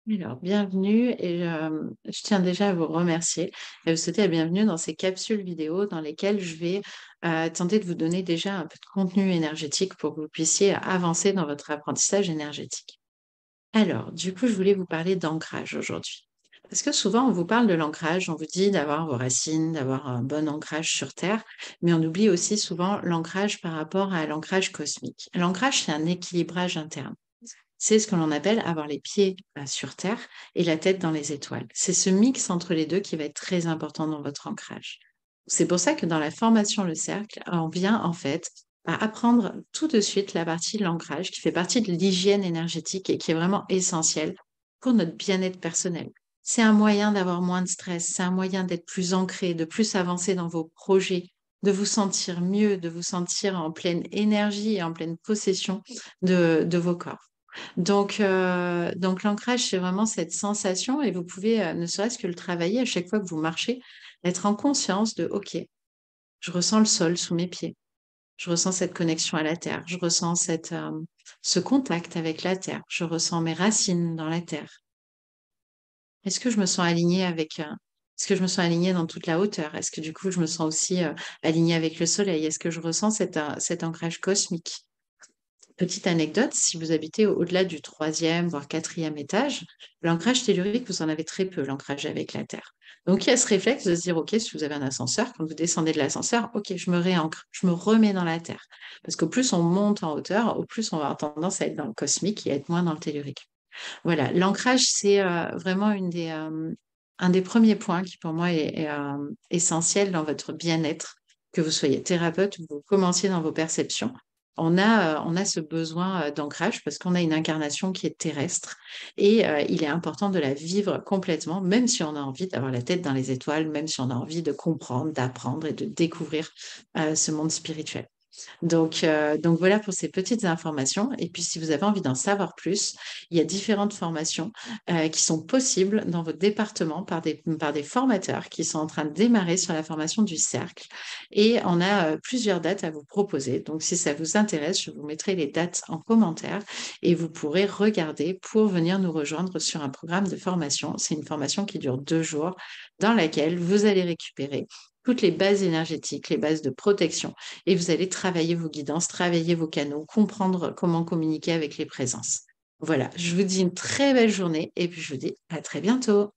Alors, bienvenue et je tiens déjà à vous remercier et vous souhaiter la bienvenue dans ces capsules vidéo dans lesquelles je vais tenter de vous donner déjà un peu de contenu énergétique pour que vous puissiez avancer dans votre apprentissage énergétique. Alors, du coup, je voulais vous parler d'ancrage aujourd'hui. Parce que souvent, on vous parle de l'ancrage, on vous dit d'avoir vos racines, d'avoir un bon ancrage sur Terre, mais on oublie aussi souvent l'ancrage par rapport à l'ancrage cosmique. L'ancrage, c'est un équilibrage interne. C'est ce que l'on appelle avoir les pieds sur terre et la tête dans les étoiles. C'est ce mix entre les deux qui va être très important dans votre ancrage. C'est pour ça que dans la formation Le Cercle, on vient en fait à apprendre tout de suite la partie de l'ancrage qui fait partie de l'hygiène énergétique et qui est vraiment essentielle pour notre bien-être personnel. C'est un moyen d'avoir moins de stress, c'est un moyen d'être plus ancré, de plus avancer dans vos projets, de vous sentir mieux, de vous sentir en pleine énergie et en pleine possession de vos corps. Donc l'ancrage, c'est vraiment cette sensation et vous pouvez, ne serait-ce que le travailler à chaque fois que vous marchez, être en conscience de, OK, je ressens le sol sous mes pieds, je ressens cette connexion à la terre, je ressens ce contact avec la terre, je ressens mes racines dans la terre. Est-ce que je me sens alignée est-ce que je me sens alignée dans toute la hauteur? Est-ce que du coup, je me sens aussi alignée avec le soleil? Est-ce que je ressens cet ancrage cosmique? Petite anecdote, si vous habitez au-delà du troisième, voire quatrième étage, l'ancrage tellurique, vous en avez très peu, l'ancrage avec la Terre. Donc, il y a ce réflexe de se dire, OK, si vous avez un ascenseur, quand vous descendez de l'ascenseur, OK, je me réancre, je me remets dans la Terre. Parce qu'au plus on monte en hauteur, au plus on va avoir tendance à être dans le cosmique et à être moins dans le tellurique. Voilà, l'ancrage, c'est vraiment un des premiers points qui, pour moi, est essentiel dans votre bien-être, que vous soyez thérapeute ou que vous commenciez dans vos perceptions. On a ce besoin d'ancrage parce qu'on a une incarnation qui est terrestre et il est important de la vivre complètement, même si on a envie d'avoir la tête dans les étoiles, même si on a envie de comprendre, d'apprendre et de découvrir ce monde spirituel. Donc voilà pour ces petites informations. Et puis, si vous avez envie d'en savoir plus, il y a différentes formations qui sont possibles dans votre département par des formateurs qui sont en train de démarrer sur la formation du cercle. Et on a plusieurs dates à vous proposer. Donc, si ça vous intéresse, je vous mettrai les dates en commentaire et vous pourrez regarder pour venir nous rejoindre sur un programme de formation. C'est une formation qui dure 2 jours dans laquelle vous allez récupérer toutes les bases énergétiques, les bases de protection et vous allez travailler vos guidances, travailler vos canaux, comprendre comment communiquer avec les présences. Voilà, je vous dis une très belle journée et puis je vous dis à très bientôt.